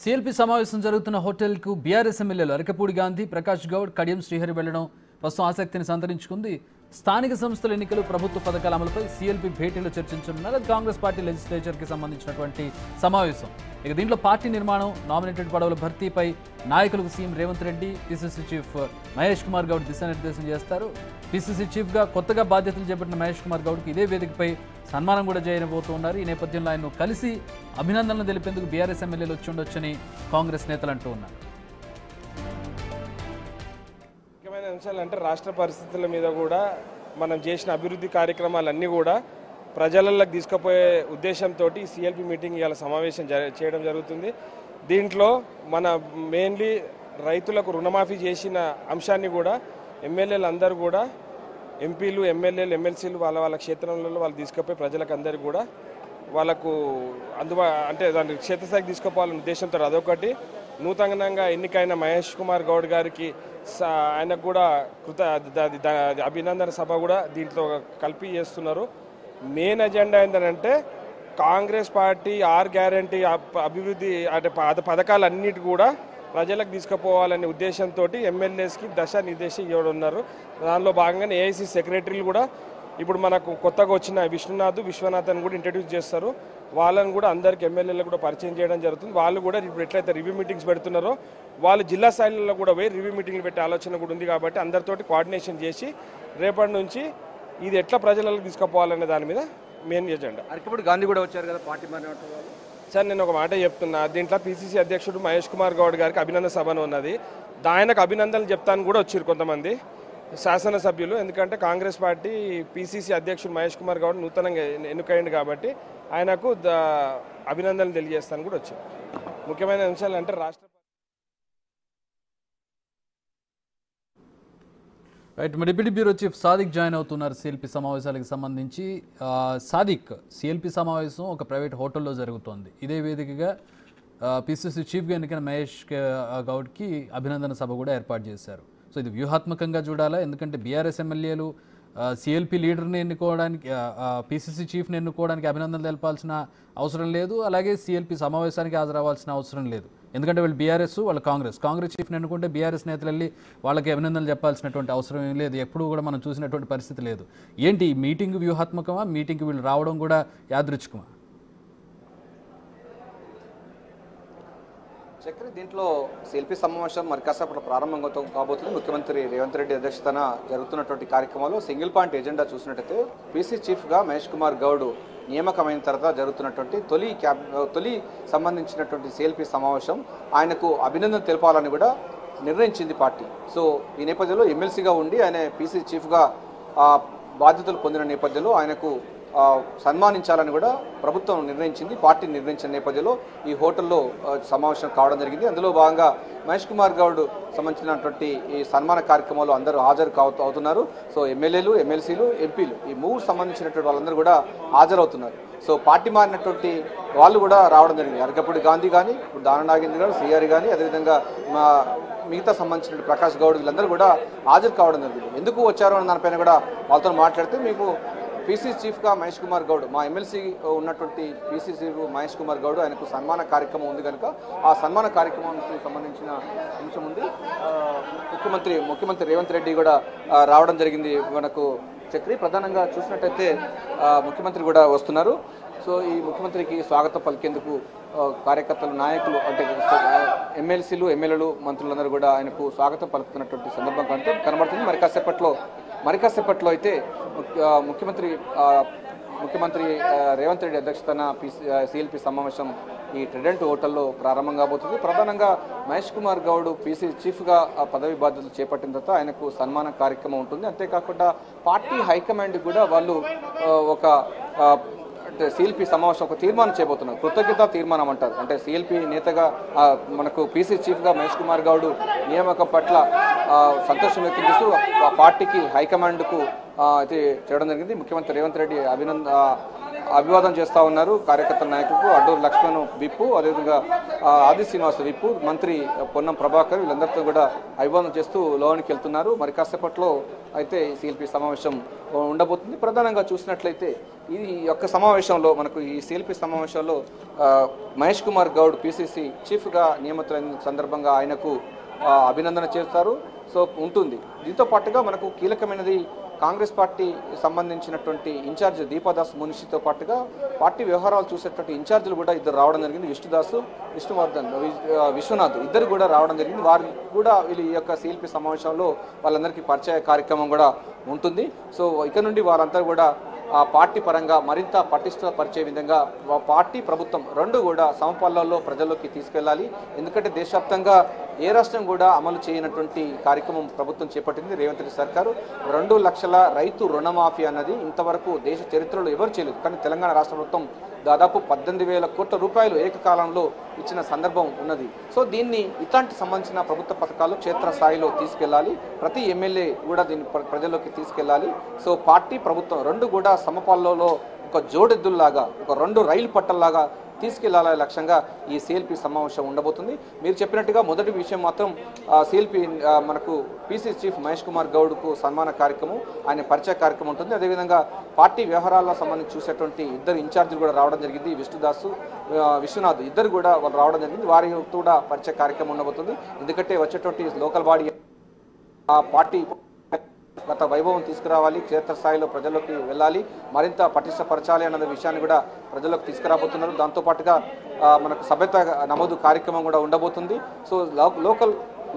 CLP సమావేశం జరుగుతున్న హోటల్కు బీఆర్ఎస్ ఎమ్మెల్యేలు అరకపూడి గాంధీ, ప్రకాష్ గౌడ్, కడియం శ్రీహరి వెళ్లడం ప్రస్తుతం ఆసక్తిని సంతరించుకుంది. స్థానిక సంస్థల ఎన్నికలు, ప్రభుత్వ పథకాల అమలుపై సిఎల్పి భేటీలో చర్చించనున్నారు. కాంగ్రెస్ పార్టీ లెజిస్లేచర్కి సంబంధించినటువంటి సమావేశం. ఇక దీంట్లో పార్టీ నిర్మాణం, నామినేటెడ్ పదవుల భర్తీపై నాయకులకు CM Revanth Reddy, PCC chief Mahesh Kumar Goud దిశానిర్దేశం చేస్తారు. పిసిసి చీఫ్గా కొత్తగా బాధ్యతలు చేపట్టిన మహేష్ కుమార్ గౌడ్కి ఇదే వేదికపై సన్మానం కూడా చేయబోతున్నారు. ఈ నేపథ్యంలో ఆయన్ను కలిసి అభినందనలు తెలిపేందుకు బీఆర్ఎస్ ఎమ్మెల్యేలు వచ్చి ఉండొచ్చని కాంగ్రెస్ నేతలు అంటూ ఉన్నారు. ముఖ్యమైన అంశాలు అంటే రాష్ట్ర పరిస్థితుల మీద కూడా మనం చేసిన అభివృద్ధి కార్యక్రమాలన్నీ కూడా ప్రజలలోకి తీసుకుపోయే ఉద్దేశంతో సిఎల్పి మీటింగ్ ఇవాళ సమావేశం చేయడం జరుగుతుంది. దీంట్లో మన మెయిన్లీ రైతులకు రుణమాఫీ చేసిన అంశాన్ని కూడా ఎమ్మెల్యేలు అందరూ కూడా, ఎంపీలు, ఎమ్మెల్యేలు, ఎమ్మెల్సీలు వాళ్ళ క్షేత్రంలో వాళ్ళు తీసుకుపోయి ప్రజలకు అందరికీ కూడా వాళ్ళకు అంటే దాన్ని క్షేత్రస్థాయికి తీసుకుపోవాలనే ఉద్దేశంతో అదొకటి. నూతనంగా ఎన్నికైన మహేష్ కుమార్ గౌడ్ గారికి ఆయనకు కూడా అభినందన సభ కూడా దీంట్లో కలిపి చేస్తున్నారు. మెయిన్ ఎజెండా ఏంటంటే కాంగ్రెస్ పార్టీ 6 గ్యారంటీ అభివృద్ధి అంటే పథకాలన్నిటి కూడా ప్రజలకు తీసుకుపోవాలనే ఉద్దేశంతో ఎమ్మెల్యేస్కి దిశానిర్దేశం ఇవ్వడం ఉన్నారు. దానిలో భాగంగానే ఏఐసీ సెక్రటరీలు కూడా ఇప్పుడు మనకు కొత్తగా వచ్చిన విశ్వనాథన్ కూడా ఇంట్రడ్యూస్ చేస్తారు. వాళ్ళని కూడా అందరికి ఎమ్మెల్యేలకు కూడా పరిచయం చేయడం జరుగుతుంది. వాళ్ళు కూడా ఇప్పుడు ఎట్లయితే రివ్యూ మీటింగ్స్ పెడుతున్నారో వాళ్ళు జిల్లా స్థాయిలో కూడా పోయి రివ్యూ మీటింగ్లు పెట్టే ఆలోచన కూడా ఉంది. కాబట్టి అందరితోటి కోఆర్డినేషన్ చేసి రేపటి నుంచి ఇది ఎట్లా ప్రజలకు తీసుకుపోవాలనే దాని మీద మెయిన్ ఎజెండా. అరకపూడి గాంధీ కూడా వచ్చారు కదా పార్టీ మారినట్టు. సార్, నేను ఒక మాట చెప్తున్నా. దీంట్లో పిసిసి అధ్యక్షుడు మహేష్ కుమార్ గౌడ్ గారికి అభినందన సభను ఉన్నది. ఆయనకు అభినందనలు చెప్తాను కూడా వచ్చారు కొంతమంది శాసనసభ్యులు. ఎందుకంటే కాంగ్రెస్ పార్టీ పిసిసి అధ్యక్షుడు మహేష్ కుమార్ గౌడ్ నూతనంగా ఎన్నికైంది కాబట్టి ఆయనకు అభినందనలు తెలియజేస్తాను కూడా వచ్చారు. ముఖ్యమైన అంశాలు అంటే రైట్, మరి deputy bureau chief Sadiq join అవుతున్నారు సిఎల్పి సమావేశాలకు సంబంధించి. సాదిక్, సిఎల్పి సమావేశం ఒక ప్రైవేట్ హోటల్లో జరుగుతోంది. ఇదే వేదికగా పిసిసి చీఫ్గా ఎన్నికైన మహేష్ గౌడ్కి అభినందన సభ కూడా ఏర్పాటు చేశారు. సో ఇది వ్యూహాత్మకంగా చూడాలా? ఎందుకంటే బీఆర్ఎస్ ఎమ్మెల్యేలు సిఎల్పి లీడర్ని ఎన్నుకోవడానికి, పిసిసి చీఫ్ని ఎన్నుకోవడానికి అభినందనలు తెలపాల్సిన అవసరం లేదు. అలాగే సిఎల్పి సమావేశానికి హాజరవ్వాల్సిన అవసరం లేదు. ఎందుకంటే వీళ్ళు బీఆర్ఎస్, వాళ్ళు కాంగ్రెస్ చీఫ్ని ఎన్నుకుంటే బీఆర్ఎస్ నేతలు వెళ్ళి వాళ్ళకి అభినందనలు చెప్పాల్సినటువంటి అవసరం ఏం లేదు. ఎప్పుడూ కూడా మనం చూసినటువంటి పరిస్థితి లేదు. ఏంటి ఈ మీటింగ్ వ్యూహాత్మకమా? మీటింగ్కి వీళ్ళు రావడం కూడా యాదృచ్ఛికమా? చక్రి, దీంట్లో సిఎల్పి సమావేశం మరి కాసేపట్లో ప్రారంభం కాబోతుంది. ముఖ్యమంత్రి రేవంత్ రెడ్డి అధ్యక్షతన జరుగుతున్నటువంటి కార్యక్రమంలో సింగిల్ పాయింట్ ఎజెండా చూసినట్టయితే పిసి చీఫ్గా మహేష్ కుమార్ గౌడ్ నియామకమైన తర్వాత జరుగుతున్నటువంటి తొలి సంబంధించినటువంటి సిఎల్పి సమావేశం ఆయనకు అభినందన తెలపాలని కూడా నిర్ణయించింది పార్టీ. సో ఈ నేపథ్యంలో ఎమ్మెల్సీగా ఉండి ఆయన పిసి చీఫ్గా బాధ్యతలు పొందిన నేపథ్యంలో ఆయనకు సన్మానించాలని కూడా ప్రభుత్వం నిర్ణయించింది. పార్టీ నిర్ణయించిన నేపథ్యంలో ఈ హోటల్లో సమావేశం కావడం జరిగింది. అందులో భాగంగా మహేష్ కుమార్ గౌడ్ సంబంధించినటువంటి ఈ సన్మాన కార్యక్రమంలో అందరూ హాజరు అవుతున్నారు. సో ఎమ్మెల్యేలు, ఎమ్మెల్సీలు, ఎంపీలు ఈ 3 సంబంధించినటువంటి వాళ్ళందరూ కూడా హాజరవుతున్నారు. సో పార్టీ మారినటువంటి వాళ్ళు కూడా రావడం జరిగింది. అరకపూడి గాంధీ కానీ, ఇప్పుడు దాన నాగేంద్ర గారు, శ్రీహరి కానీ, అదేవిధంగా మిగతా సంబంధించిన ప్రకాష్ గౌడ్ వీళ్ళందరూ కూడా హాజరు కావడం జరిగింది. ఎందుకు వచ్చారు అన్న దానిపైన కూడా వాళ్ళతో మాట్లాడితే, మీకు పిసి చీఫ్గా మహేష్ కుమార్ గౌడ్, మా ఎమ్మెల్సీ ఉన్నటువంటి పిసి చీఫ్ మహేష్ కుమార్ గౌడ్ ఆయనకు సన్మాన కార్యక్రమం ఉంది కనుక ఆ సన్మాన కార్యక్రమానికి సంబంధించిన అంశం ఉంది. ముఖ్యమంత్రి రేవంత్ రెడ్డి కూడా రావడం జరిగింది. మనకు చక్రి, ప్రధానంగా చూసినట్టయితే ముఖ్యమంత్రి కూడా వస్తున్నారు. సో ఈ ముఖ్యమంత్రికి స్వాగతం పలికేందుకు కార్యకర్తలు, నాయకులు అంటే ఎమ్మెల్సీలు, ఎమ్మెల్యేలు, మంత్రులందరూ కూడా ఆయనకు స్వాగతం పలుకుతున్నటువంటి సందర్భం కనబడుతుంది. మరి కాసేపట్లో అయితే ముఖ్యమంత్రి రేవంత్ రెడ్డి అధ్యక్షతన సిఎల్పి సమావేశం ఈ ట్రెడెంట్ హోటల్లో ప్రారంభం కాబోతుంది. ప్రధానంగా మహేష్ కుమార్ గౌడ్ పిసి చీఫ్గా పదవి బాధ్యతలు చేపట్టిన తర్వాత ఆయనకు సన్మాన కార్యక్రమం ఉంటుంది. అంతేకాకుండా పార్టీ హైకమాండ్ కూడా వాళ్ళు ఒక అంటే సిఎల్పి సమావేశం ఒక తీర్మానం చేయబోతున్నారు. కృతజ్ఞతా తీర్మానం అంటారు. అంటే సిఎల్పి నేతగా మనకు పిసి చీఫ్గా మహేష్ కుమార్ గౌడ్ నియామకం పట్ల సంతోషం వ్యక్తం చేస్తూ ఆ పార్టీకి హైకమాండ్కు అయితే చేయడం జరిగింది. ముఖ్యమంత్రి రేవంత్ రెడ్డి అభివాదం చేస్తూ ఉన్నారు కార్యకర్తల నాయకులకు. అడ్డూరు లక్ష్మణ్ విప్పు, అదేవిధంగా ఆది శ్రీనివాస్ విప్పు, మంత్రి పొన్నం ప్రభాకర్ వీళ్ళందరితో కూడా అభివాదం చేస్తూ లోనికి వెళ్తున్నారు. మరి కాసేపట్లో అయితే సిఎల్పి సమావేశం ఉండబోతుంది. ప్రధానంగా చూసినట్లయితే ఈ యొక్క సమావేశంలో మనకు ఈ సిఎల్పి సమావేశంలో మహేష్ కుమార్ గౌడ్ పిసిసి చీఫ్గా నియమితులైన సందర్భంగా ఆయనకు అభినందన చేస్తారు. సో ఉంటుంది. దీంతో పాటుగా మనకు కీలకమైనది కాంగ్రెస్ పార్టీ సంబంధించినటువంటి ఇన్ఛార్జ్ దీపాదాస్ మున్షితో పాటుగా పార్టీ వ్యవహారాలు చూసేటువంటి ఇన్ఛార్జీలు కూడా ఇద్దరు రావడం జరిగింది. విష్ణువర్ధన్, విశ్వనాథ్ ఇద్దరు కూడా రావడం జరిగింది. వారు కూడా వీళ్ళు ఈ యొక్క సిఎల్పి సమావేశంలో వాళ్ళందరికీ పరిచయ కార్యక్రమం కూడా ఉంటుంది. సో ఇక నుండి వారంతా కూడా ఆ పార్టీ పరంగా మరింత పటిష్టపరిచే విధంగా పార్టీ ప్రభుత్వం రెండు కూడా సమపాలనలో ప్రజల్లోకి తీసుకెళ్లాలి. ఎందుకంటే దేశవ్యాప్తంగా ఏ రాష్ట్రం కూడా అమలు చేయనటువంటి కార్యక్రమం ప్రభుత్వం చేపట్టింది రేవంత్ రెడ్డి సర్కారు. 2 లక్షల రైతు రుణమాఫీ అన్నది ఇంతవరకు దేశ చరిత్రలో ఎవరు చేయలేదు. కానీ తెలంగాణ రాష్ట్ర ప్రభుత్వం దాదాపు 18,000 కోట్ల రూపాయలు ఏకకాలంలో ఇచ్చిన సందర్భం ఉన్నది. సో దీన్ని ఇట్లాంటి సంబంధించిన ప్రభుత్వ పథకాలు క్షేత్రస్థాయిలో తీసుకెళ్లాలి. ప్రతి ఎమ్మెల్యే కూడా దీన్ని ప్రజల్లోకి తీసుకెళ్లాలి. సో పార్టీ ప్రభుత్వం రెండు కూడా సమపాలలో ఒక జోడెద్దుల్లాగా, ఒక 2 రైలు పట్టల్లాగా తీసుకెళ్లాలనే లక్ష్యంగా ఈ సిఎల్పి సమావేశం ఉండబోతుంది. మీరు చెప్పినట్టుగా మొదటి విషయం మాత్రం సిఎల్పి మనకు పిసిసి చీఫ్ మహేష్ కుమార్ గౌడ్కు సన్మాన కార్యక్రమం, ఆయన పరిచయ కార్యక్రమం ఉంటుంది. అదేవిధంగా పార్టీ వ్యవహారాలకు సంబంధించి చూసేటువంటి ఇద్దరు ఇన్ఛార్జీలు కూడా రావడం జరిగింది. విశ్వనాథ్ ఇద్దరు కూడా వాళ్ళు రావడం జరిగింది. వారి కూడా పరిచయ కార్యక్రమం ఉండబోతుంది. ఎందుకంటే వచ్చేటువంటి లోకల్ బాడీ పార్టీ గత వైభవం తీసుకురావాలి, క్షేత్రస్థాయిలో ప్రజల్లోకి వెళ్ళాలి, మరింత పటిష్టపరచాలి అన్న విషయాన్ని కూడా ప్రజల్లోకి తీసుకురాబోతున్నారు. దాంతోపాటుగా మనకు సభ్యత నమోదు కార్యక్రమం కూడా ఉండబోతుంది. సో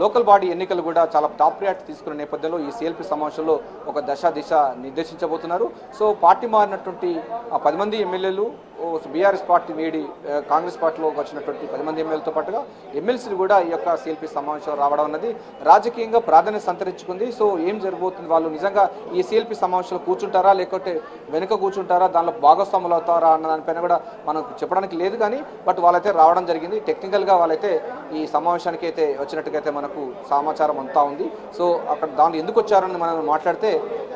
లోకల్ బాడీ ఎన్నికలు కూడా చాలా టాప్ ప్రయారిటీ తీసుకున్న నేపథ్యంలో ఈ సిఎల్పి సమావేశంలో ఒక దిశ నిర్దేశించబోతున్నారు. సో పార్టీ మారినటువంటి 10 మంది ఎమ్మెల్యేలు బీఆర్ఎస్ పార్టీ వీడి కాంగ్రెస్ పార్టీలో వచ్చినటువంటి 10 మంది ఎమ్మెల్యేలతో పాటుగా ఎమ్మెల్సీలు కూడా ఈ యొక్క సిఎల్పి సమావేశం రావడం అన్నది రాజకీయంగా ప్రాధాన్యత సంతరించుకుంది. సో ఏం జరగబోతుంది, వాళ్ళు నిజంగా ఈ సిఎల్పి సమావేశంలో కూర్చుంటారా లేకపోతే వెనుక కూర్చుంటారా, దానిలో భాగస్వాములు అవుతారా అన్న దానిపైన కూడా మనకు చెప్పడానికి లేదు. కానీ బట్ వాళ్ళైతే రావడం జరిగింది. టెక్నికల్గా వాళ్ళైతే ఈ సమావేశానికి అయితే వచ్చినట్టుగైతే మనకు సమాచారం అంతా ఉంది. సో అక్కడ దాంట్లో ఎందుకు వచ్చారని మనం మాట్లాడితే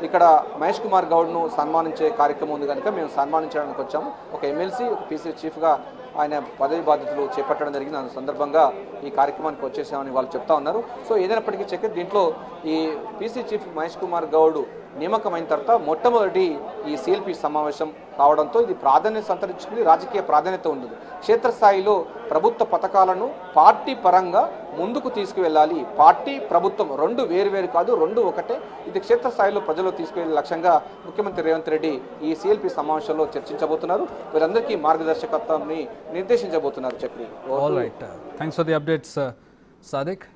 ఇక్కడ మహేష్ కుమార్ గౌడ్ను సన్మానించే కార్యక్రమం ఉంది కనుక మేము సన్మానించడానికి వచ్చాము. ఒక ఎమ్మెల్సీ, ఒక పిసిసి చీఫ్గా ఆయన పదవి బాధ్యతలు చేపట్టడం జరిగింది. దాని సందర్భంగా ఈ కార్యక్రమానికి వచ్చేసామని వాళ్ళు చెప్తా ఉన్నారు. సో ఏదైనప్పటికీ దీంట్లో ఈ పిసిసి చీఫ్ మహేష్ కుమార్ గౌడ్ నియామకమైన తర్వాత మొట్టమొదటి ఈ సిఎల్పి సమావేశం కావడంతో ఇది ప్రాధాన్యత సంతరించుకుంది, రాజకీయ ప్రాధాన్యత ఉంటుంది. క్షేత్రస్థాయిలో ప్రభుత్వ పథకాలను పార్టీ పరంగా ముందుకు తీసుకువెళ్ళాలి. పార్టీ ప్రభుత్వం రెండు వేరు కాదు, రెండు ఒకటే. ఇది క్షేత్రస్థాయిలో ప్రజలు తీసుకువెళ్ళే లక్ష్యంగా ముఖ్యమంత్రి రేవంత్ రెడ్డి ఈ సిఎల్పి సమావేశంలో చర్చించబోతున్నారు. వీరందరికీ మార్గదర్శకత్వాన్ని నిర్దేశించబోతున్నారు. Chakri, thanks for the updates Sadiq.